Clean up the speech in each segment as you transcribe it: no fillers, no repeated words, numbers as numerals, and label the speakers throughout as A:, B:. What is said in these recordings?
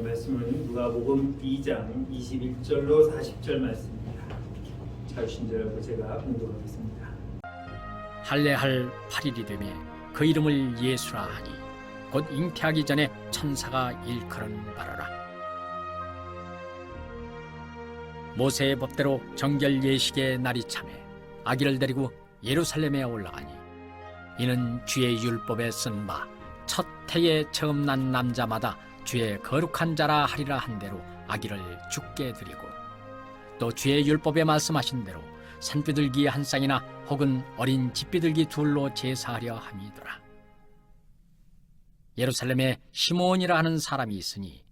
A: 말씀은 누가복음 2장 21절로 40절 말씀입니다. 자유신절하고 제가 공독하겠습니다.
B: 할례할 8일이 되매 그 이름을 예수라 하니 곧 잉태하기 전에 천사가 일컬은 바라라. 모세의 법대로 정결 예식의 날이 참에 아기를 데리고 예루살렘에 올라가니 이는 주의 율법에 쓴 바 첫 해에 처음 난 남자마다 주의 거룩한 자라 하리라 한 대로 아기를 죽게 드리고 또 주의 율법에 말씀하신 대로 산비둘기 한 쌍이나 혹은 어린 집비둘기 둘로 제사하려 함이더라. 예루살렘에 시므온이라 하는 사람이 있으니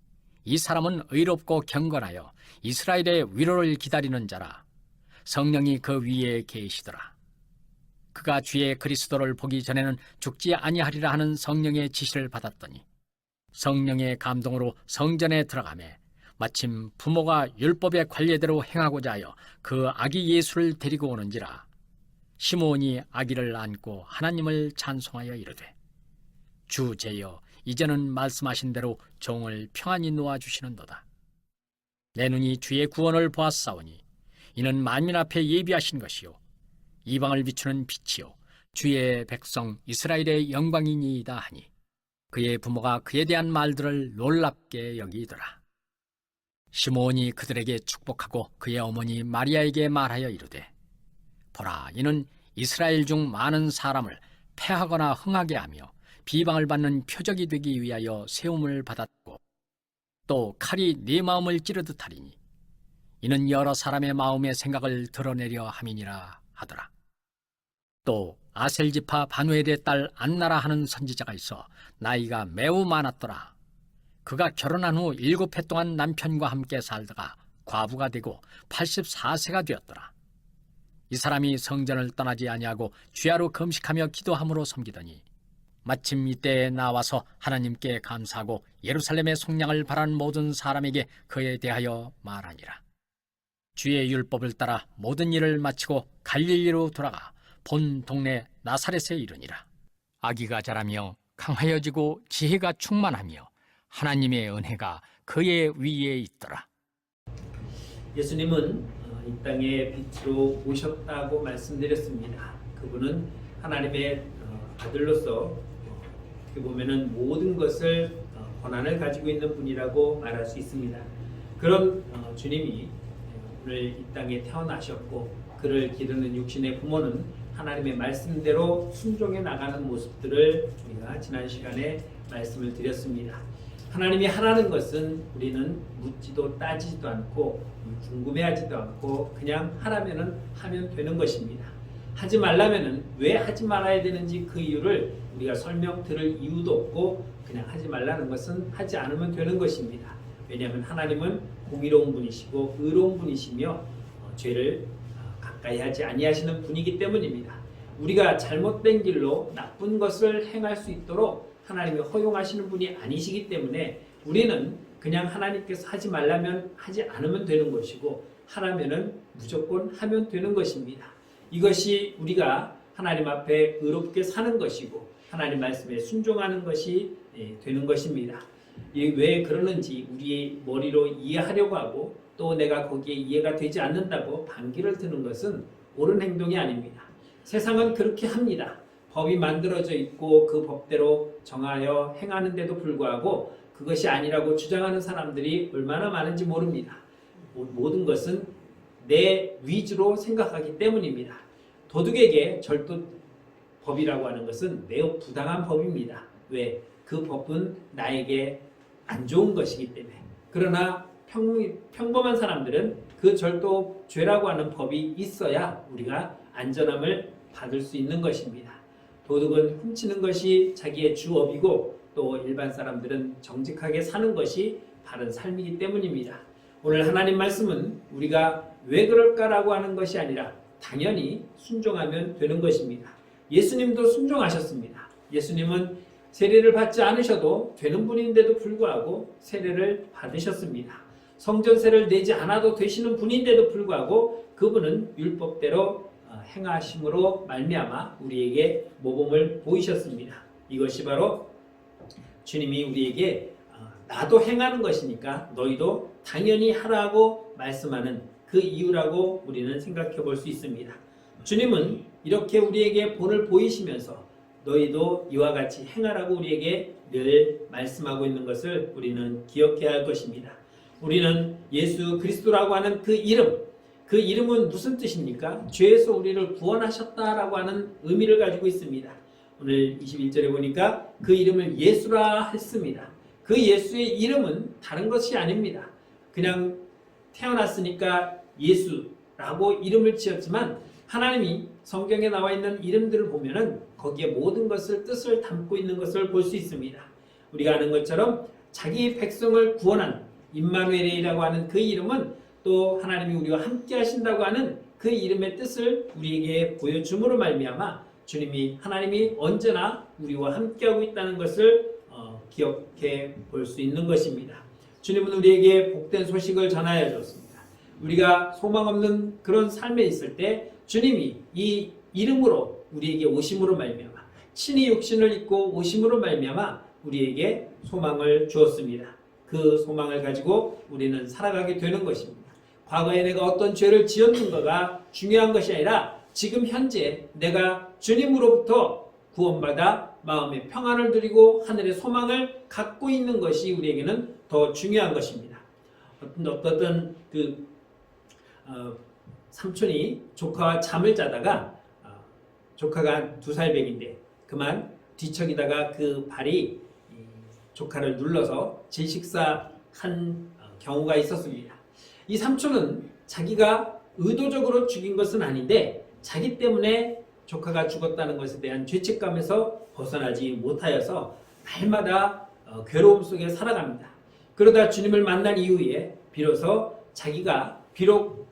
B: 이 사람은 의롭고 경건하여 이스라엘의 위로를 기다리는 자라. 성령이 그 위에 계시더라. 그가 주의 그리스도를 보기 전에는 죽지 아니하리라 하는 성령의 지시를 받았더니 성령의 감동으로 성전에 들어가매 마침 부모가 율법의 관례대로 행하고자 하여 그 아기 예수를 데리고 오는지라. 시므온이 아기를 안고 하나님을 찬송하여 이르되 주 제여 이제는 말씀하신 대로 종을 평안히 놓아주시는도다. 내 눈이 주의 구원을 보았사오니 이는 만민 앞에 예비하신 것이요 이방을 비추는 빛이요 주의 백성 이스라엘의 영광이니이다 하니 그의 부모가 그에 대한 말들을 놀랍게 여기더라. 시므온이 그들에게 축복하고 그의 어머니 마리아에게 말하여 이르되 보라 이는 이스라엘 중 많은 사람을 패하거나 흥하게 하며 비방을 받는 표적이 되기 위하여 세움을 받았고 또 칼이 네 마음을 찌르듯 하리니 이는 여러 사람의 마음의 생각을 드러내려 함이니라 하더라. 또 아셀지파 바누엘의 딸 안나라 하는 선지자가 있어 나이가 매우 많았더라. 그가 결혼한 후 7해 동안 남편과 함께 살다가 과부가 되고 84세가 되었더라. 이 사람이 성전을 떠나지 아니하고 주야로 금식하며 기도함으로 섬기더니 마침 이때에 나와서 하나님께 감사하고 예루살렘의 속량을 바라는 모든 사람에게 그에 대하여 말하니라. 주의 율법을 따라 모든 일을 마치고 갈릴리로 돌아가 본 동네 나사렛에 이르니라. 아기가 자라며 강하여지고 지혜가 충만하며 하나님의 은혜가 그의 위에 있더라.
A: 예수님은 이 땅에 빛으로 오셨다고 말씀드렸습니다. 그분은 하나님의 아들로서 어떻게 보면은 모든 것을 권한을 가지고 있는 분이라고 말할 수 있습니다. 그런 주님이 오늘 이 땅에 태어나셨고 그를 기르는 육신의 부모는 하나님의 말씀대로 순종해 나가는 모습들을 우리가 지난 시간에 말씀을 드렸습니다. 하나님이 하라는 것은 우리는 묻지도 따지지도 않고 궁금해하지도 않고 그냥 하라면은 하면 되는 것입니다. 하지 말라면은 왜 하지 말아야 되는지 그 이유를 우리가 설명 들을 이유도 없고 그냥 하지 말라는 것은 하지 않으면 되는 것입니다. 왜냐하면 하나님은 공의로운 분이시고 의로운 분이시며 죄를 가까이 하지 아니하시는 분이기 때문입니다. 우리가 잘못된 길로 나쁜 것을 행할 수 있도록 하나님이 허용하시는 분이 아니시기 때문에 우리는 그냥 하나님께서 하지 말라면 하지 않으면 되는 것이고 하라면은 무조건 하면 되는 것입니다. 이것이 우리가 하나님 앞에 의롭게 사는 것이고 하나님 말씀에 순종하는 것이 되는 것입니다. 왜 그러는지 우리의 머리로 이해하려고 하고 또 내가 거기에 이해가 되지 않는다고 반기를 드는 것은 옳은 행동이 아닙니다. 세상은 그렇게 합니다. 법이 만들어져 있고 그 법대로 정하여 행하는데도 불구하고 그것이 아니라고 주장하는 사람들이 얼마나 많은지 모릅니다. 모든 것은 내 위주로 생각하기 때문입니다. 도둑에게 절도법이라고 하는 것은 매우 부당한 법입니다. 왜? 그 법은 나에게 안 좋은 것이기 때문에. 그러나 평범한 사람들은 그 절도죄라고 하는 법이 있어야 우리가 안전함을 받을 수 있는 것입니다. 도둑은 훔치는 것이 자기의 주업이고 또 일반 사람들은 정직하게 사는 것이 바른 삶이기 때문입니다. 오늘 하나님 말씀은 우리가 왜 그럴까라고 하는 것이 아니라 당연히 순종하면 되는 것입니다. 예수님도 순종하셨습니다. 예수님은 세례를 받지 않으셔도 되는 분인데도 불구하고 세례를 받으셨습니다. 성전세를 내지 않아도 되시는 분인데도 불구하고 그분은 율법대로 행하심으로 말미암아 우리에게 모범을 보이셨습니다. 이것이 바로 주님이 우리에게 나도 행하는 것이니까 너희도 당연히 하라고 말씀하는 그 이유라고 우리는 생각해 볼 수 있습니다. 주님은 이렇게 우리에게 본을 보이시면서 너희도 이와 같이 행하라고 우리에게 늘 말씀하고 있는 것을 우리는 기억해야 할 것입니다. 우리는 예수 그리스도라고 하는 그 이름은 무슨 뜻입니까? 죄에서 우리를 구원하셨다라고 하는 의미를 가지고 있습니다. 오늘 21절에 보니까 그 이름을 예수라 했습니다. 그 예수의 이름은 다른 것이 아닙니다. 그냥 태어났으니까 예수라고 이름을 지었지만 하나님이 성경에 나와 있는 이름들을 보면은 거기에 모든 것을 뜻을 담고 있는 것을 볼 수 있습니다. 우리가 아는 것처럼 자기 백성을 구원한 임마누엘이라고 하는 그 이름은 또 하나님이 우리와 함께 하신다고 하는 그 이름의 뜻을 우리에게 보여줌으로 말미암아 하나님이 언제나 우리와 함께하고 있다는 것을 기억해 볼 수 있는 것입니다. 주님은 우리에게 복된 소식을 전하여 줬습니다. 우리가 소망 없는 그런 삶에 있을 때 주님이 이 이름으로 우리에게 오심으로 말미암아 친히 육신을 입고 오심으로 말미암아 우리에게 소망을 주었습니다. 그 소망을 가지고 우리는 살아가게 되는 것입니다. 과거에 내가 어떤 죄를 지었는가가 중요한 것이 아니라 지금 현재 내가 주님으로부터 구원받아 마음의 평안을 누리고 하늘의 소망을 갖고 있는 것이 우리에게는 더 중요한 것입니다. 어떤 삼촌이 조카와 잠을 자다가 조카가 2살배기인데 그만 뒤척이다가 그 발이 조카를 눌러서 질식사한 경우가 있었습니다. 이 삼촌은 자기가 의도적으로 죽인 것은 아닌데 자기 때문에 조카가 죽었다는 것에 대한 죄책감에서 벗어나지 못하여서 날마다 괴로움 속에 살아갑니다. 그러다 주님을 만난 이후에 비로소 자기가 비록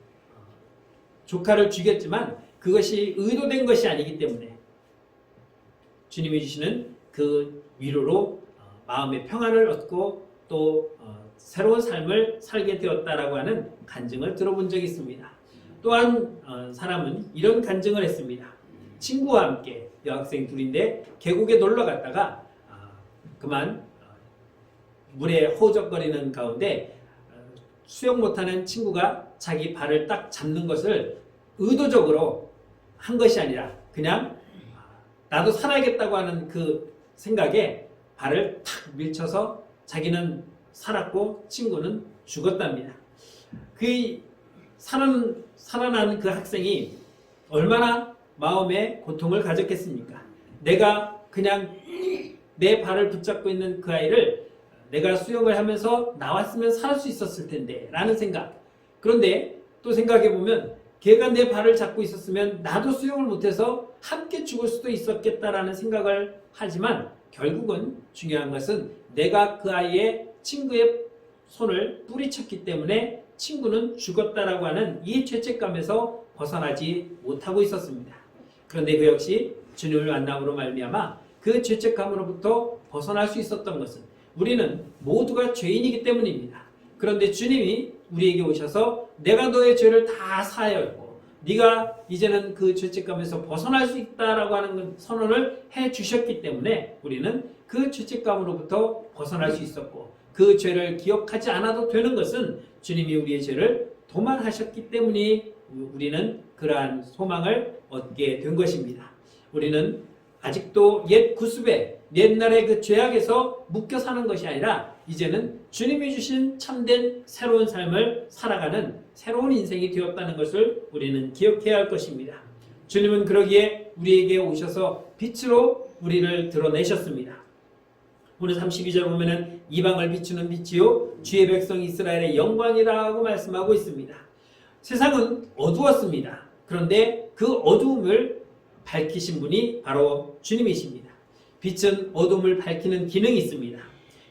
A: 조카를 죽였지만 그것이 의도된 것이 아니기 때문에 주님이 주시는 그 위로로 마음의 평안을 얻고 또 새로운 삶을 살게 되었다라고 하는 간증을 들어본 적이 있습니다. 또한 사람은 이런 간증을 했습니다. 친구와 함께 여학생 둘인데 계곡에 놀러 갔다가 그만 물에 허우적거리는 가운데 수영 못하는 친구가 자기 발을 딱 잡는 것을 의도적으로 한 것이 아니라 그냥 나도 살아야겠다고 하는 그 생각에 발을 탁 밀쳐서 자기는 살았고 친구는 죽었답니다. 그 살아난 그 학생이 얼마나 마음에 고통을 가졌겠습니까? 내가 그냥 내 발을 붙잡고 있는 그 아이를 내가 수영을 하면서 나왔으면 살 수 있었을 텐데 라는 생각. 그런데 또 생각해보면 걔가 내 발을 잡고 있었으면 나도 수영을 못해서 함께 죽을 수도 있었겠다라는 생각을 하지만 결국은 중요한 것은 내가 그 아이의 친구의 손을 뿌리쳤기 때문에 친구는 죽었다라고 하는 이 죄책감에서 벗어나지 못하고 있었습니다. 그런데 그 역시 주님을 만남으로 말미암아 그 죄책감으로부터 벗어날 수 있었던 것은 우리는 모두가 죄인이기 때문입니다. 그런데 주님이 우리에게 오셔서 내가 너의 죄를 다 사하였고 네가 이제는 그 죄책감에서 벗어날 수 있다라고 하는 선언을 해주셨기 때문에 우리는 그 죄책감으로부터 벗어날 수 있었고 그 죄를 기억하지 않아도 되는 것은 주님이 우리의 죄를 도말하셨기 때문에 우리는 그러한 소망을 얻게 된 것입니다. 우리는 아직도 옛 구습에 옛날의 그 죄악에서 묶여 사는 것이 아니라 이제는 주님이 주신 참된 새로운 삶을 살아가는 새로운 인생이 되었다는 것을 우리는 기억해야 할 것입니다. 주님은 그러기에 우리에게 오셔서 빛으로 우리를 드러내셨습니다. 오늘 32절 보면은 이방을 비추는 빛이요 주의 백성 이스라엘의 영광이라고 말씀하고 있습니다. 세상은 어두웠습니다. 그런데 그 어두움을 밝히신 분이 바로 주님이십니다. 빛은 어둠을 밝히는 기능이 있습니다.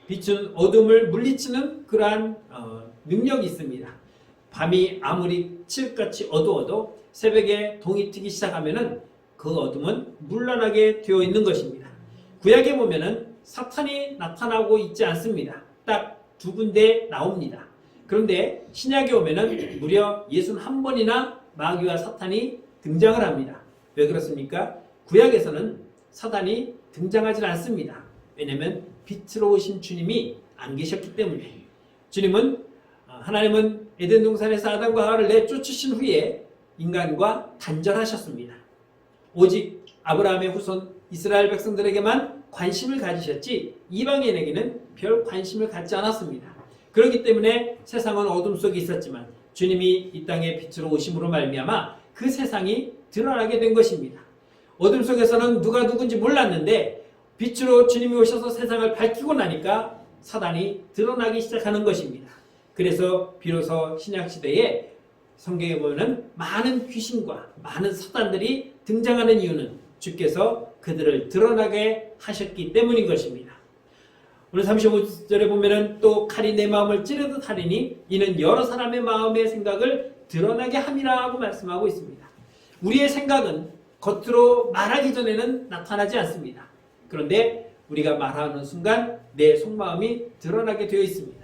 A: 빛은 어둠을 물리치는 그러한 능력이 있습니다. 밤이 아무리 칠흑같이 어두워도 새벽에 동이 트기 시작하면은 그 어둠은 물러나게 되어 있는 것입니다. 구약에 보면은 사탄이 나타나고 있지 않습니다. 딱 2군데 나옵니다. 그런데 신약에 오면은 무려 61번이나 마귀와 사탄이 등장을 합니다. 왜 그렇습니까? 구약에서는 사탄이 등장하지 않습니다. 왜냐하면 빛으로 오신 주님이 안 계셨기 때문에 하나님은 에덴 동산에서 아담과 하와를 내쫓으신 후에 인간과 단절하셨습니다. 오직 아브라함의 후손 이스라엘 백성들에게만 관심을 가지셨지 이방인에게는 별 관심을 갖지 않았습니다. 그렇기 때문에 세상은 어둠 속에 있었지만 주님이 이 땅에 빛으로 오심으로 말미암아 그 세상이 드러나게 된 것입니다. 어둠 속에서는 누가 누군지 몰랐는데 빛으로 주님이 오셔서 세상을 밝히고 나니까 사단이 드러나기 시작하는 것입니다. 그래서 비로소 신약시대에 성경에 보면 많은 귀신과 많은 사단들이 등장하는 이유는 주께서 그들을 드러나게 하셨기 때문인 것입니다. 오늘 35절에 보면은 또 칼이 내 마음을 찌르듯 하리니 이는 여러 사람의 마음의 생각을 드러나게 함이라고 말씀하고 있습니다. 우리의 생각은 겉으로 말하기 전에는 나타나지 않습니다. 그런데 우리가 말하는 순간 내 속마음이 드러나게 되어 있습니다.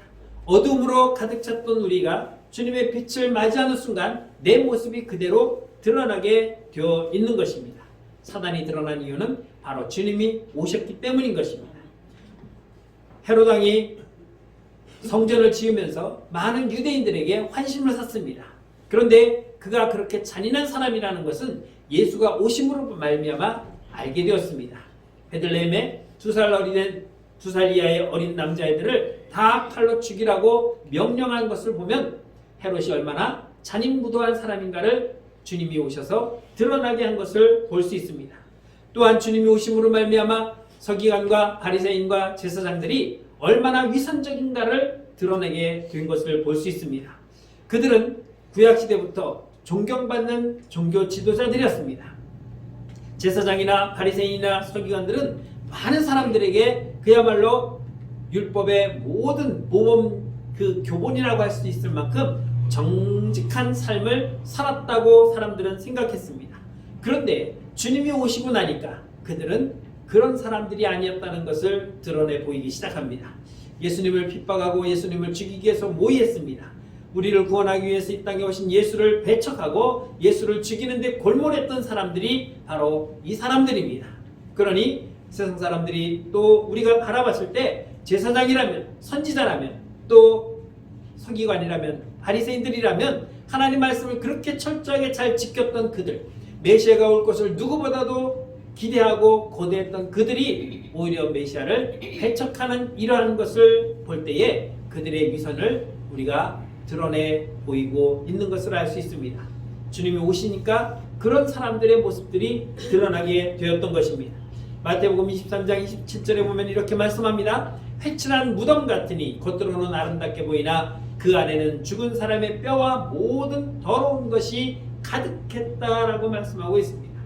A: 어둠으로 가득 찼던 우리가 주님의 빛을 맞이하는 순간 내 모습이 그대로 드러나게 되어 있는 것입니다. 사단이 드러난 이유는 바로 주님이 오셨기 때문인 것입니다. 헤롯 왕이 성전을 지으면서 많은 유대인들에게 환심을 샀습니다. 그런데 그가 그렇게 잔인한 사람이라는 것은 예수가 오심으로 말미암아 알게 되었습니다. 베들레헴에 2살 이하의 어린 남자애들을 다 칼로 죽이라고 명령한 것을 보면 헤롯이 얼마나 잔인무도한 사람인가를 주님이 오셔서 드러나게 한 것을 볼 수 있습니다. 또한 주님이 오심으로 말미암아 서기관과 바리새인과 제사장들이 얼마나 위선적인가를 드러내게 된 것을 볼 수 있습니다. 그들은 구약시대부터 존경받는 종교 지도자들이었습니다. 제사장이나 바리새인이나 서기관들은 많은 사람들에게 그야말로 율법의 모든 모범 교본이라고 할 수 있을 만큼 정직한 삶을 살았다고 사람들은 생각했습니다. 그런데 주님이 오시고 나니까 그들은 그런 사람들이 아니었다는 것을 드러내 보이기 시작합니다. 예수님을 핍박하고 예수님을 죽이기 위해서 모의했습니다. 우리를 구원하기 위해서 이 땅에 오신 예수를 배척하고 예수를 죽이는데 골몰했던 사람들이 바로 이 사람들입니다. 그러니 세상 사람들이 또 우리가 바라봤을 때 제사장이라면, 선지자라면, 또 서기관이라면, 바리새인들이라면 하나님 말씀을 그렇게 철저하게 잘 지켰던 그들, 메시아가 올 것을 누구보다도 기대하고 고대했던 그들이 오히려 메시아를 배척하는 이러한 것을 볼 때에 그들의 위선을 우리가 드러내 보이고 있는 것을 알 수 있습니다. 주님이 오시니까 그런 사람들의 모습들이 드러나게 되었던 것입니다. 마태복음 23장 27절에 보면 이렇게 말씀합니다. 회칠한 무덤 같으니 겉으로는 아름답게 보이나 그 안에는 죽은 사람의 뼈와 모든 더러운 것이 가득했다라고 말씀하고 있습니다.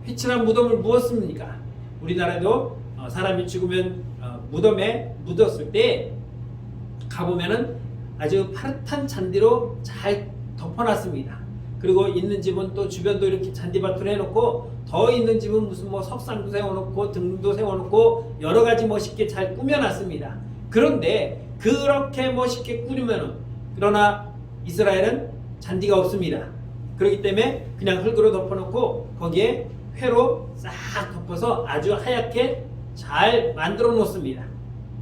A: 회칠한 무덤을 무엇입니까? 우리나라도 사람이 죽으면 무덤에 묻었을 때 가보면은 아주 파릇한 잔디로 잘 덮어놨습니다. 그리고 있는 집은 또 주변도 이렇게 잔디밭으로 해놓고 더 있는 집은 무슨 석상도 세워놓고 등도 세워놓고 여러 가지 멋있게 잘 꾸며놨습니다. 그런데 그렇게 멋있게 꾸리면은 그러나 이스라엘은 잔디가 없습니다. 그렇기 때문에 그냥 흙으로 덮어놓고 거기에 회로 싹 덮어서 아주 하얗게 잘 만들어 놓습니다.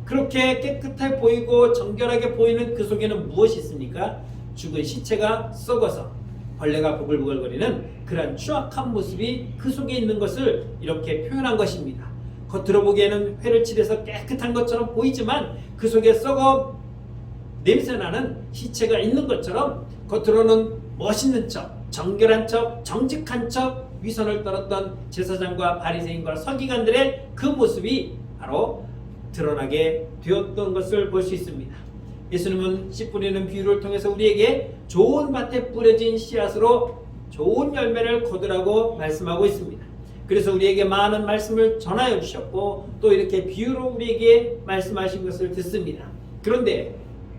A: 그렇게 깨끗해 보이고 정결하게 보이는 그 속에는 무엇이 있습니까? 죽은 시체가 썩어서 벌레가 보글보글거리는 그런 추악한 모습이 그 속에 있는 것을 이렇게 표현한 것입니다. 겉으로 보기에는 회를 칠해서 깨끗한 것처럼 보이지만 그 속에 썩어 냄새나는 시체가 있는 것처럼 겉으로는 멋있는 척, 정결한 척, 정직한 척 위선을 떨었던 제사장과 바리새인과 서기관들의 그 모습이 바로 드러나게 되었던 것을 볼 수 있습니다. 예수님은 씨 뿌리는 비유를 통해서 우리에게 좋은 밭에 뿌려진 씨앗으로 좋은 열매를 거두라고 말씀하고 있습니다. 그래서 우리에게 많은 말씀을 전하여 주셨고 또 이렇게 비유로 우리에게 말씀하신 것을 듣습니다. 그런데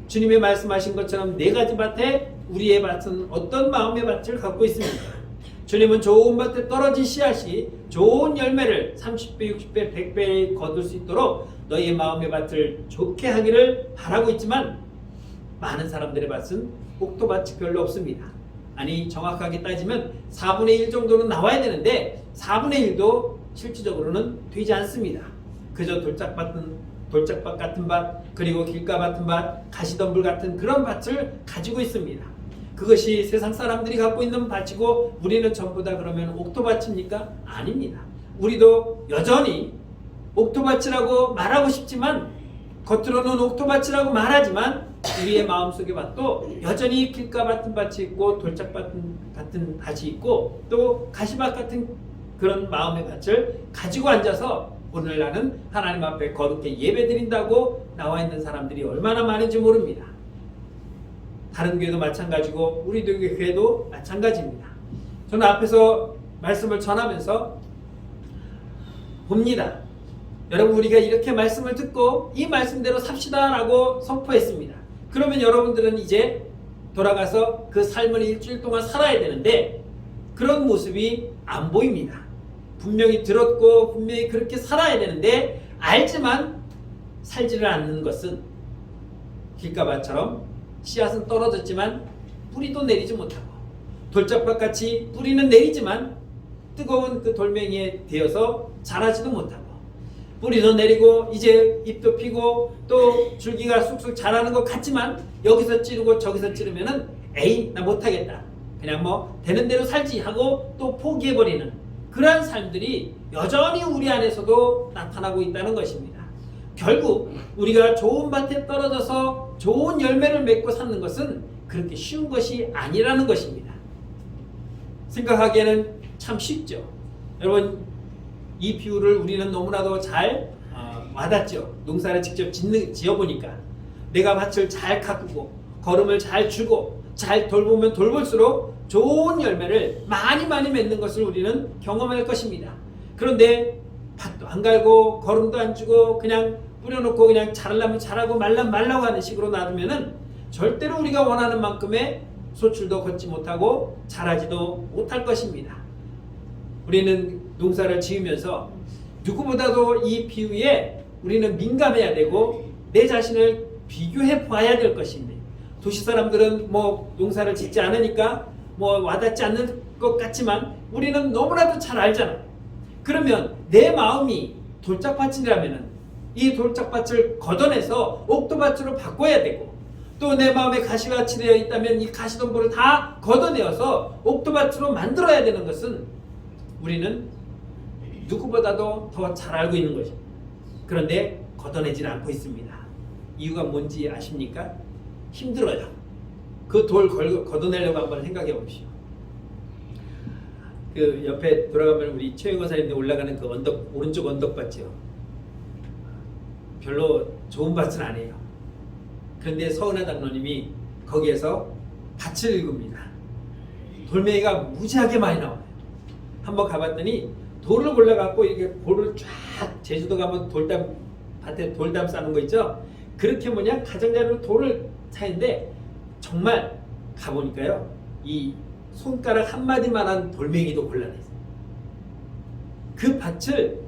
A: 주님이 말씀하신 것처럼 네 가지 밭에 우리의 밭은 어떤 마음의 밭을 갖고 있습니까? 주님은 좋은 밭에 떨어진 씨앗이 좋은 열매를 30배, 60배, 100배 거둘 수 있도록 너희의 마음의 밭을 좋게 하기를 바라고 있지만 많은 사람들의 밭은 옥토밭이 별로 없습니다. 아니 정확하게 따지면 4분의 1 정도는 나와야 되는데 4분의 1도 실질적으로는 되지 않습니다. 그저 돌짝밭은 돌짝밭 같은 밭, 그리고 길가 같은 밭, 가시덤불 같은 그런 밭을 가지고 있습니다. 그것이 세상 사람들이 갖고 있는 밭이고 우리는 전부 다 그러면 옥토밭입니까? 아닙니다. 우리도 여전히 옥토밭이라고 말하고 싶지만, 겉으로는 옥토밭이라고 말하지만 우리의 마음속의 밭도 여전히 길가 같은 밭이 있고 돌짝밭 같은 밭이 있고 또 가시밭 같은 그런 마음의 밭을 가지고 앉아서 오늘 나는 하나님 앞에 거룩히 예배드린다고 나와 있는 사람들이 얼마나 많은지 모릅니다. 다른 교회도 마찬가지고 우리 교회도 마찬가지입니다. 저는 앞에서 말씀을 전하면서 봅니다. 여러분, 우리가 이렇게 말씀을 듣고 이 말씀대로 삽시다 라고 선포했습니다. 그러면 여러분들은 이제 돌아가서 그 삶을 일주일 동안 살아야 되는데 그런 모습이 안 보입니다. 분명히 들었고 분명히 그렇게 살아야 되는데 알지만 살지를 않는 것은 길가밭처럼 씨앗은 떨어졌지만 뿌리도 내리지 못하고, 돌짝밭같이 뿌리는 내리지만 뜨거운 그 돌멩이에 대어서 자라지도 못하고, 뿌리도 내리고 이제 잎도 피고 또 줄기가 쑥쑥 자라는 것 같지만 여기서 찌르고 저기서 찌르면은 에이 나 못하겠다, 그냥 뭐 되는 대로 살지 하고 또 포기해버리는 그러한 삶들이 여전히 우리 안에서도 나타나고 있다는 것입니다. 결국 우리가 좋은 밭에 떨어져서 좋은 열매를 맺고 사는 것은 그렇게 쉬운 것이 아니라는 것입니다. 생각하기에는 참 쉽죠. 여러분, 이 비유를 우리는 너무나도 잘 와닿죠. 농사를 직접 지어보니까 내가 밭을 잘 가꾸고 거름을 잘 주고 잘 돌보면 돌볼수록 좋은 열매를 많이 맺는 것을 우리는 경험할 것입니다. 그런데 밭도 안 갈고 거름도 안 주고 그냥 뿌려놓고 그냥 자라려면 자라고 말라고 하는 식으로 놔두면은 절대로 우리가 원하는 만큼의 소출도 걷지 못하고 자라지도 못할 것입니다. 우리는 농사를 지으면서 누구보다도 이 비유에 우리는 민감해야 되고 내 자신을 비교해 봐야 될 것입니다. 도시 사람들은 뭐 농사를 짓지 않으니까 뭐 와닿지 않는 것 같지만 우리는 너무나도 잘 알잖아요. 그러면 내 마음이 돌짝밭이라면은 이 돌짝밭을 걷어내서 옥토밭으로 바꿔야 되고, 또 내 마음에 가시밭이 되어 있다면 이 가시덤불을 다 걷어내어서 옥토밭으로 만들어야 되는 것은 우리는 누구보다도 더 잘 알고 있는 것입니다. 그런데 걷어내질 않고 있습니다. 이유가 뭔지 아십니까? 힘들어요. 그 돌 걷어내려고 한번 생각해 보십시오. 그 옆에 돌아가면 우리 최영호 사님들 올라가는 그 언덕, 오른쪽 언덕밭이요. 별로 좋은 밭은 아니에요. 그런데 서은하 장로님이 거기에서 밭을 읽습니다. 돌멩이가 무지하게 많이 나와요. 한번 가봤더니 돌을 골라갖고 이렇게 볼을 쫙, 제주도 가면 밭에 돌담 싸는 거 있죠? 그렇게 뭐냐 가장자리로 돌을 차는데 정말 가보니까요, 이 손가락 한마디만한 돌멩이도 골라냈어요. 그 밭을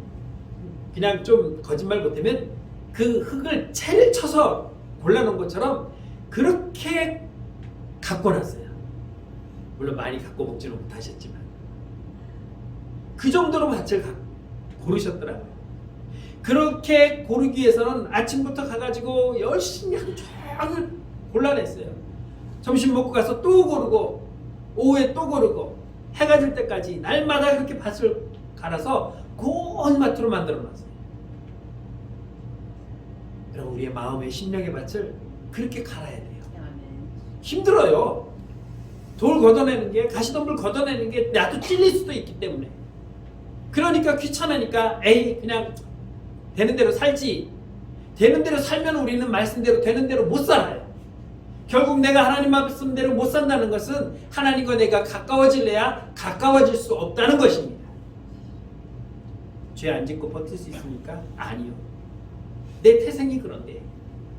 A: 그냥 좀 거짓말 못하면 그 흙을 채를 쳐서 골라놓은 것처럼 그렇게 갖고 놨어요. 물론 많이 갖고 먹지는 못하셨지만 그 정도로 밭을 고르셨더라고요. 그렇게 고르기 위해서는 아침부터 가가지고 열심히 하루 종일 골라냈어요. 점심 먹고 가서 또 고르고 오후에 또 고르고 해가 질 때까지 날마다 그렇게 밭을 갈아서 고운 밭으로 만들어놨어요. 여러분, 우리의 마음의 심령의 밭을 그렇게 갈아야 돼요. 힘들어요. 돌 걷어내는 게, 가시덤불 걷어내는 게 나도 찔릴 수도 있기 때문에. 그러니까 귀찮으니까 에이 그냥 되는 대로 살지. 되는 대로 살면 우리는 말씀대로 되는 대로 못 살아요. 결국 내가 하나님 말씀대로 못 산다는 것은 하나님과 내가 가까워질래야 가까워질 수 없다는 것입니다. 죄 안 짓고 버틸 수 있습니까? 아니요. 내 태생이 그런데,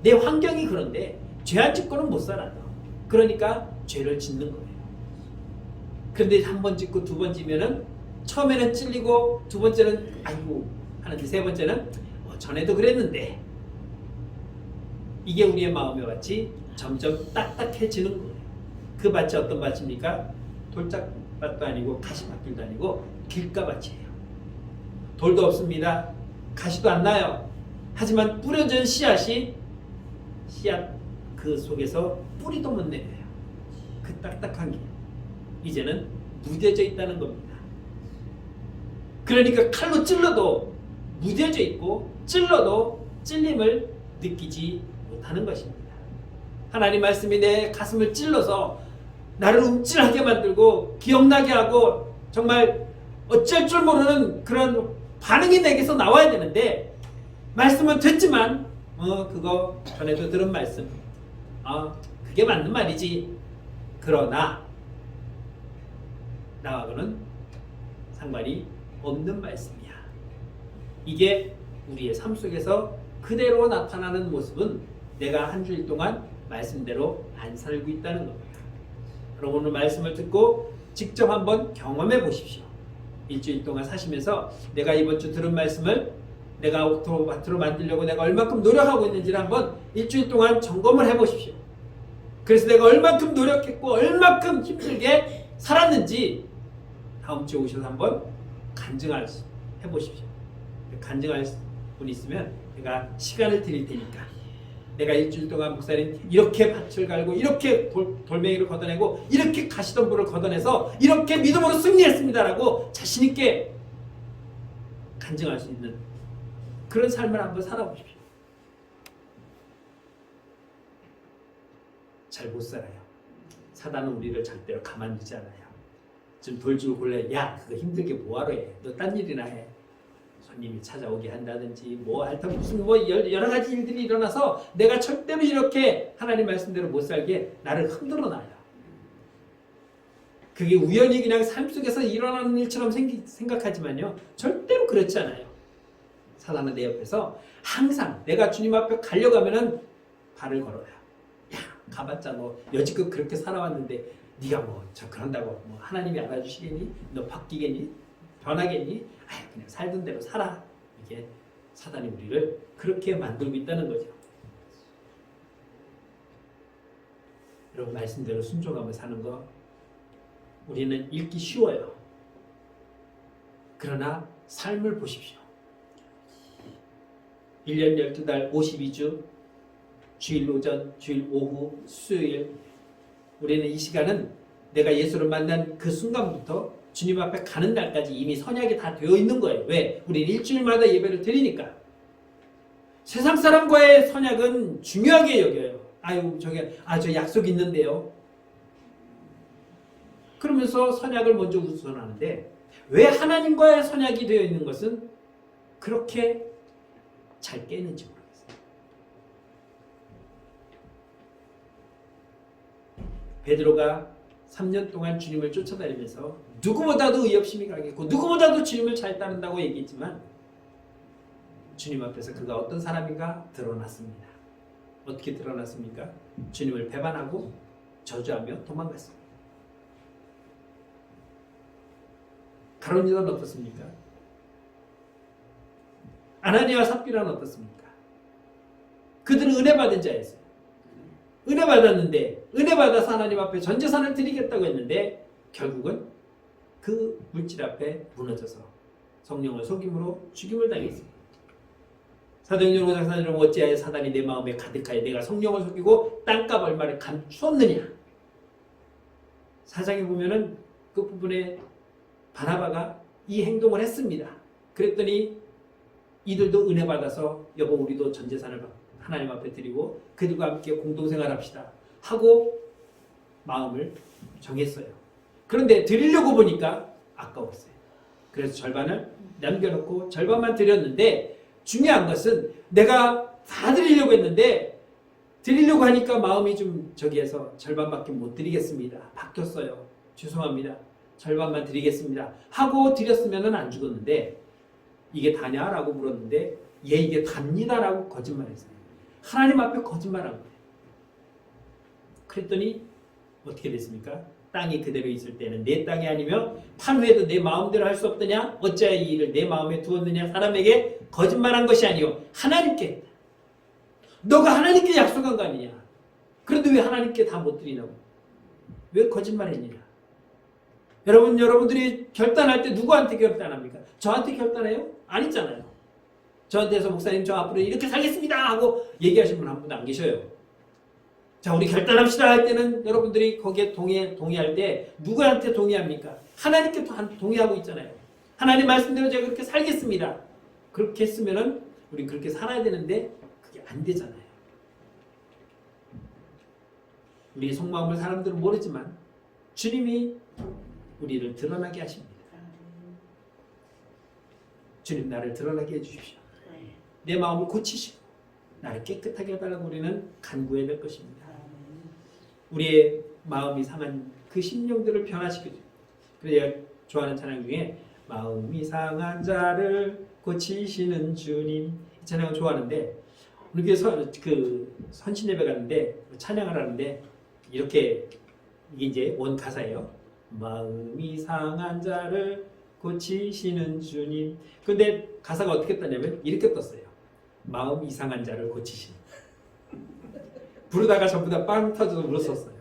A: 내 환경이 그런데 죄 안 짓고는 못 살아요. 그러니까 죄를 짓는 거예요. 그런데 한 번 짓고 두 번 지면은 처음에는 찔리고 두 번째는 아이고 하는데 세 번째는 전에도 그랬는데, 이게 우리의 마음의 밭이 점점 딱딱해지는 거예요. 그 밭이 어떤 밭입니까? 돌짝밭도 아니고 가시밭들도 아니고 길가밭이에요. 돌도 없습니다. 가시도 안 나요. 하지만 뿌려진 씨앗 그 속에서 뿌리도 못 내려요. 그 딱딱한 게 이제는 무뎌져 있다는 겁니다. 그러니까 칼로 찔러도 무뎌져 있고 찔러도 찔림을 느끼지 못하는 것입니다. 하나님 말씀이 내 가슴을 찔러서 나를 움찔하게 만들고 기억나게 하고 정말 어쩔 줄 모르는 그런 반응이 내게서 나와야 되는데, 말씀은 듣지만 그거 전에도 들은 말씀, 그게 맞는 말이지. 그러나 나하고는 상관이 없는 말씀이야. 이게 우리의 삶 속에서 그대로 나타나는 모습은 내가 한 주일 동안 말씀대로 안 살고 있다는 겁니다. 여러분 오늘 말씀을 듣고 직접 한번 경험해 보십시오. 일주일 동안 사시면서 내가 이번 주 들은 말씀을 내가 옥토바트로 만들려고 내가 얼마큼 노력하고 있는지를 한번 일주일 동안 점검을 해 보십시오. 그래서 내가 얼마큼 노력했고 얼마큼 힘들게 살았는지 다음 주에 오셔서 한번 간증해 보십시오. 간증할 분 있으면 제가 시간을 드릴 테니까, 내가 일주일 동안 목사님 이렇게 밭을 갈고 이렇게 돌멩이를 걷어내고 이렇게 가시덤불을 걷어내서 이렇게 믿음으로 승리했습니다라고 자신 있게 간증할 수 있는 그런 삶을 한번 살아보십시오. 잘 못 살아요. 사단은 우리를 절대로 가만두지 않아요. 좀 돌줄 골래, 야 그거 힘들게 뭐하러 해, 너 딴 일이나 해. 손님이 찾아오게 한다든지 하여튼 무슨 여러 가지 일들이 일어나서 내가 절대로 이렇게 하나님 말씀대로 못 살게 나를 흔들어 놔요. 그게 우연히 그냥 삶 속에서 일어나는 일처럼 생각하지만요, 절대로 그렇지 않아요. 사단은 내 옆에서 항상 내가 주님 앞에 가려고 하면은 발을 걸어요. 야 가봤자 너 여지껏 그렇게 살아왔는데 네가 저 그런다고 하나님이 알아주시겠니? 너 바뀌겠니? 변하겠니? 그냥 살던 대로 살아. 이게 사단이 우리를 그렇게 만들고 있다는 거죠. 여러분 말씀대로 순종하며 사는 거 우리는 읽기 쉬워요. 그러나 삶을 보십시오. 1년 12달 52주 주일 오전, 주일 오후, 수요일, 우리는 이 시간은 내가 예수를 만난 그 순간부터 주님 앞에 가는 날까지 이미 선약이 다 되어 있는 거예요. 왜? 우리는 일주일마다 예배를 드리니까. 세상 사람과의 선약은 중요하게 여겨요. 저 약속 있는데요. 그러면서 선약을 먼저 우선하는데, 왜 하나님과의 선약이 되어 있는 것은 그렇게 잘 깨는지 모르겠어요. 베드로가 3년 동안 주님을 쫓아다니면서 누구보다도 의협심이 강했고 누구보다도 주님을 잘 따른다고 얘기했지만, 주님 앞에서 그가 어떤 사람인가 드러났습니다. 어떻게 드러났습니까? 주님을 배반하고 저주하며 도망갔습니다. 가룟 유다는 어떻습니까? 아나니아와 삽비라는 어떻습니까? 그들은 은혜 받은 자였어요. 은혜 받았는데, 은혜 받아서 하나님 앞에 전 재산을 드리겠다고 했는데 결국은 그 물질 앞에 무너져서 성령을 속임으로 죽임을 당했습니다. 사도행전 5장 4절은 어찌하여 사단이 내 마음에 가득하여 내가 성령을 속이고 땅값 얼마를 감추었느냐. 4장에 보면은 그 부분에 바나바가 이 행동을 했습니다. 그랬더니 이들도 은혜 받아서 여보 우리도 전 재산을 하나님 앞에 드리고 그들과 함께 공동생활합시다 하고 마음을 정했어요. 그런데 드리려고 보니까 아까웠어요. 그래서 절반을 남겨놓고 절반만 드렸는데, 중요한 것은 내가 다 드리려고 했는데 드리려고 하니까 마음이 좀 저기해서 절반밖에 못 드리겠습니다. 바뀌었어요. 죄송합니다. 절반만 드리겠습니다 하고 드렸으면 안 죽었는데, 이게 다냐? 라고 물었는데 예 이게 답니다 라고 거짓말했어요. 하나님 앞에 거짓말한 거예요. 그랬더니 어떻게 됐습니까? 땅이 그대로 있을 때는 내 땅이 아니며 판후에도 내 마음대로 할 수 없더냐? 어찌하여 이 일을 내 마음에 두었느냐? 사람에게 거짓말한 것이 아니요 하나님께 했다. 너가 하나님께 약속한 거 아니냐? 그런데 왜 하나님께 다 못 드리냐고? 왜 거짓말했느냐? 여러분들이 결단할 때 누구한테 결단합니까? 저한테 결단해요? 아니잖아요. 저한테서 목사님 저 앞으로 이렇게 살겠습니다 하고 얘기하신 분 한 분도 안 계셔요. 자, 우리 결단합시다 할 때는 여러분들이 거기에 동의할 때 누구한테 동의합니까? 하나님께 동의하고 있잖아요. 하나님 말씀대로 제가 그렇게 살겠습니다. 그렇게 했으면은 우리 그렇게 살아야 되는데 그게 안 되잖아요. 우리의 속마음을 사람들은 모르지만 주님이 우리를 드러나게 하십니다. 주님 나를 드러나게 해주십시오. 내 마음을 고치시고 나를 깨끗하게 해달라고 우리는 간구해야 될 것입니다. 우리의 마음이 상한 그 심령들을 변화시켜줘요. 그래야 좋아하는 찬양 중에 마음이 상한 자를 고치시는 주님 이 찬양을 좋아하는데 우리 교회에서 그 선신 예배 갔는데 찬양을 하는데 이렇게 이게 이제 원 가사예요. 마음이 상한 자를 고치시는 주님. 근데 가사가 어떻게 떴냐면 이렇게 떴어요. 마음 이상한 자를 고치시는. 부르다가 전부 다 빵 터져서 울었었어요.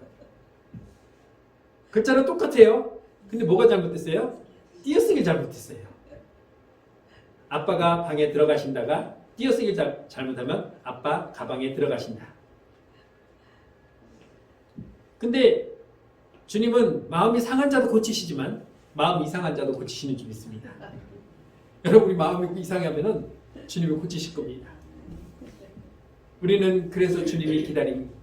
A: 글자는 똑같아요. 근데 뭐가 잘못됐어요? 띄어쓰기 잘못했어요. 아빠가 방에 들어가신다가 띄어쓰기 잘못하면 아빠 가방에 들어가신다. 근데 주님은 마음이 상한 자도 고치시지만 마음 이상한 자도 고치시는 줄 믿습니다. 여러분이 마음이 이상하면은 주님이 고치실 겁니다. 우리는 그래서 주님이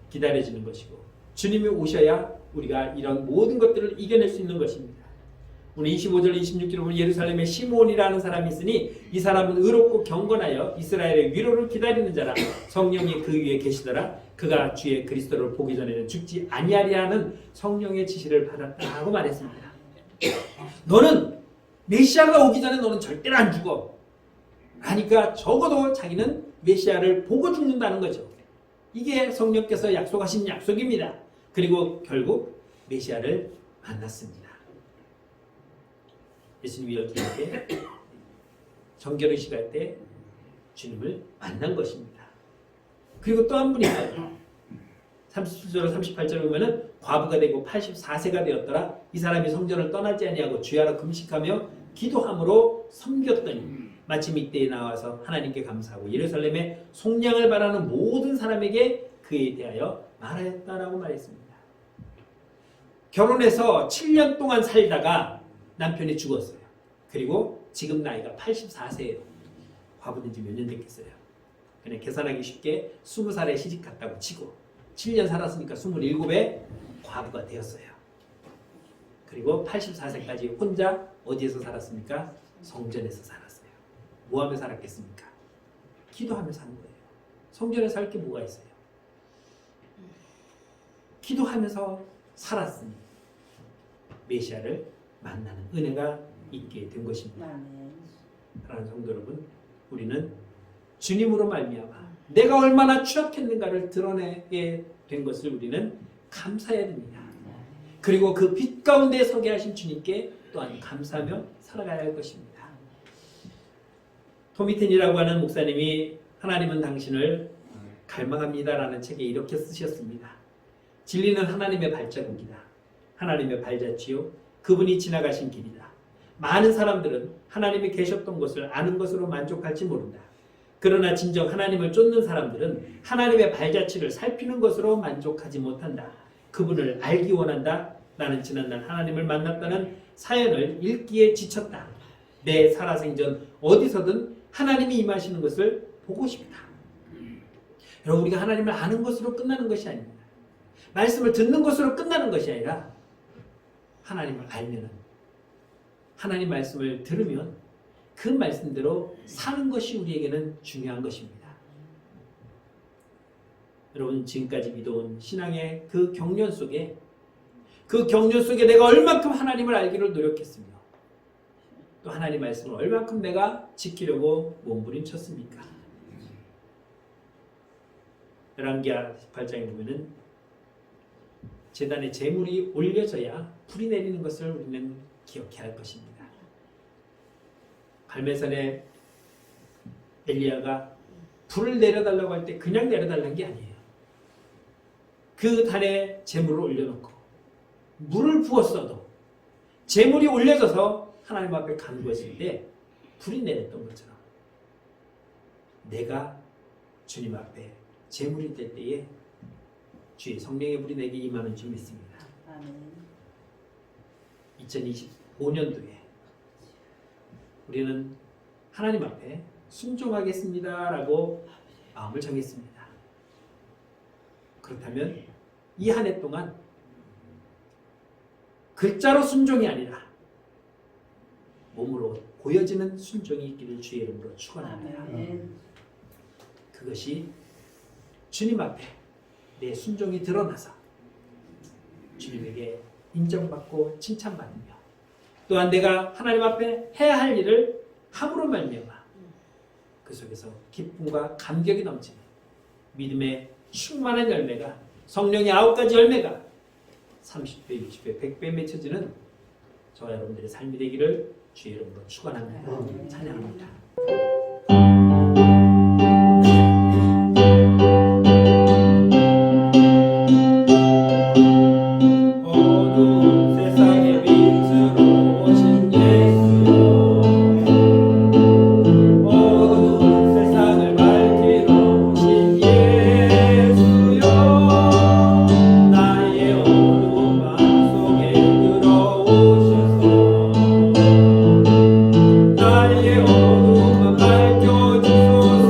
A: 기다려지는 것이고 주님이 오셔야 우리가 이런 모든 것들을 이겨낼 수 있는 것입니다. 오늘 25절 26절에 보면 예루살렘에 시므온이라는 사람이 있으니 이 사람은 의롭고 경건하여 이스라엘의 위로를 기다리는 자라. 성령이 그 위에 계시더라. 그가 주의 그리스도를 보기 전에는 죽지 아니하리라 하는 성령의 지시를 받았다고 말했습니다. 너는 메시아가 오기 전에 너는 절대로 안 죽어. 하니까 적어도 자기는 메시아를 보고 죽는다는 거죠. 이게 성령께서 약속하신 약속입니다. 그리고 결국 메시아를 만났습니다. 예수님이 여기할 때 정결의식 할 때 주님을 만난 것입니다. 그리고 또 한 분이 있어요. 37절 38절에 보면은 과부가 되고 84세가 되었더라. 이 사람이 성전을 떠나지 아니하고 주야로 금식하며 기도함으로 섬겼더니 마침 이때에 나와서 하나님께 감사하고 예루살렘에 속량을 바라는 모든 사람에게 그에 대하여 말하였다라고 말했습니다. 결혼해서 7년 동안 살다가 남편이 죽었어요. 그리고 지금 나이가 84세예요. 과부된 지 몇 년 됐겠어요. 그냥 계산하기 쉽게 20살에 시집 갔다고 치고 7년 살았으니까 27에 과부가 되었어요. 그리고 84세까지 혼자 어디에서 살았습니까? 성전에서 살았어요. 뭐 하며 살았겠습니까? 기도하며 사는 거예요. 성전에 살 게 뭐가 있어요? 기도하면서 살았으니 메시아를 만나는 은혜가 있게 된 것입니다. 사랑하는 성도 여러분, 우리는 주님으로 말미암아 내가 얼마나 추악했는가를 드러내게 된 것을 우리는 감사해야 됩니다. 그리고 그 빛 가운데 서게 하신 주님께 또한 감사하며 살아가야 할 것입니다. 토미텐이라고 하는 목사님이 하나님은 당신을 갈망합니다라는 책에 이렇게 쓰셨습니다. 진리는 하나님의 발자국이다. 하나님의 발자취요. 그분이 지나가신 길이다. 많은 사람들은 하나님이 계셨던 것을 아는 것으로 만족할지 모른다. 그러나 진정 하나님을 쫓는 사람들은 하나님의 발자취를 살피는 것으로 만족하지 못한다. 그분을 알기 원한다. 나는 지난날 하나님을 만났다는 사연을 읽기에 지쳤다. 내 살아생전 어디서든 하나님이 임하시는 것을 보고 싶다. 여러분, 우리가 하나님을 아는 것으로 끝나는 것이 아닙니다. 말씀을 듣는 것으로 끝나는 것이 아니라 하나님을 알면은, 하나님 말씀을 들으면 그 말씀대로 사는 것이 우리에게는 중요한 것입니다. 여러분, 지금까지 믿어온 신앙의 그 경륜 속에 내가 얼만큼 하나님을 알기를 노력했으며 또 하나님 말씀을 얼만큼 내가 지키려고 몸부림쳤습니까? 열왕기하 18장에 보면은 제단에 제물이 올려져야 불이 내리는 것을 우리는 기억해야 할 것입니다. 갈멜산에 엘리야가 불을 내려달라고 할 때 그냥 내려달라는 게 아니에요. 그 단에 제물을 올려놓고 물을 부었어도 제물이 올려져서 하나님 앞에 간구했을 때 불이 내렸던 것처럼 내가 주님 앞에 제물이 될 때에 주의 성령의 불이 내게 임하는 줄 믿습니다.
C: 아멘.
A: 2025년도에 우리는 하나님 앞에 순종하겠습니다라고 마음을 정했습니다. 그렇다면 이 한 해 동안 글자로 순종이 아니라 몸으로 보여지는 순종이 있기를 주의 이름으로 축원합니다.
C: 아멘.
A: 그것이 주님 앞에 내 순종이 드러나서 주님에게 인정받고 칭찬받으며 또한 내가 하나님 앞에 해야 할 일을 함으로 말미암아 그 속에서 기쁨과 감격이 넘치는 믿음의 충만한 열매가 성령의 9가지 열매가 30배, 60배, 100배 맺혀지는 저와 여러분들의 삶이 되기를 주의 이름으로 축원합니다. 찬양합니다. 어두운 세상의 빛으로 오신 예수여, 어두운 세상을 밝히러 오신 예수여, 나의 어두운 마음속에 들어오셔서 나의 어두움을 밝혀주소서.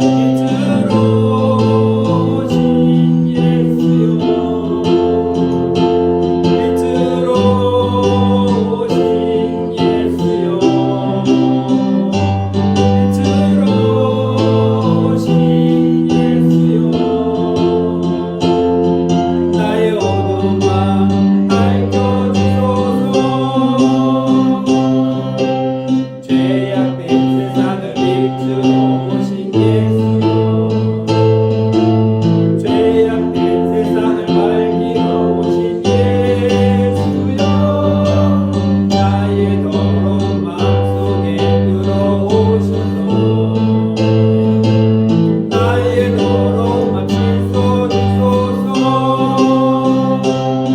A: 빛으로 오신 예수여, 빛으로 오신 예수여, 빛으로 오신 예수여, 나의 어두운 마음 밝혀주소서. 죄악된 세상을 빛으로 오신 예수여, 죄악된 세상을 밝히러 오신 예수여, 나의 더러운 마음속에 들어오셔서 나의 더러운 맘 씻어주소서.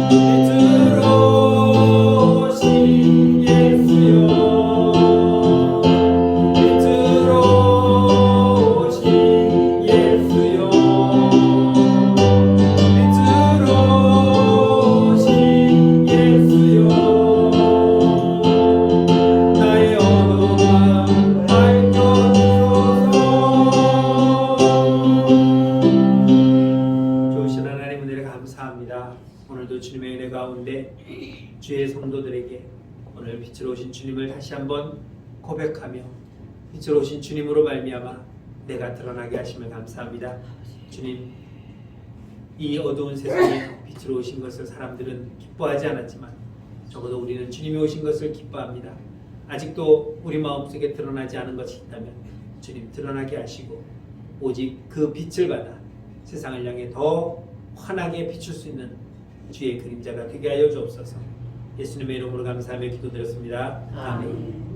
A: 빛으로 오신 예수여, 빛으로 오신 예수여, 빛으로 오신 예수여, 나의 어두운 마음 밝혀주소서. 좋으신 하나님 은혜를 감사합니다. 오늘도 주님의 은혜 가운데 주의 성도들에게 오늘 빛으로 오신 주님을 다시 한번 고백하며 빛으로 오신 주님으로 말미암아 내가 드러나게 하심을 감사합니다. 주님, 이 어두운 세상에 빛으로 오신 것을 사람들은 기뻐하지 않았지만 적어도 우리는 주님이 오신 것을 기뻐합니다. 아직도 우리 마음속에 드러나지 않은 것이 있다면 주님 드러나게 하시고 오직 그 빛을 받아 세상을 향해 더 환하게 비출 수 있는 주의 그림자가 되게 하여 주옵소서. 예수님의 이름으로 감사하며 기도드렸습니다. 아멘.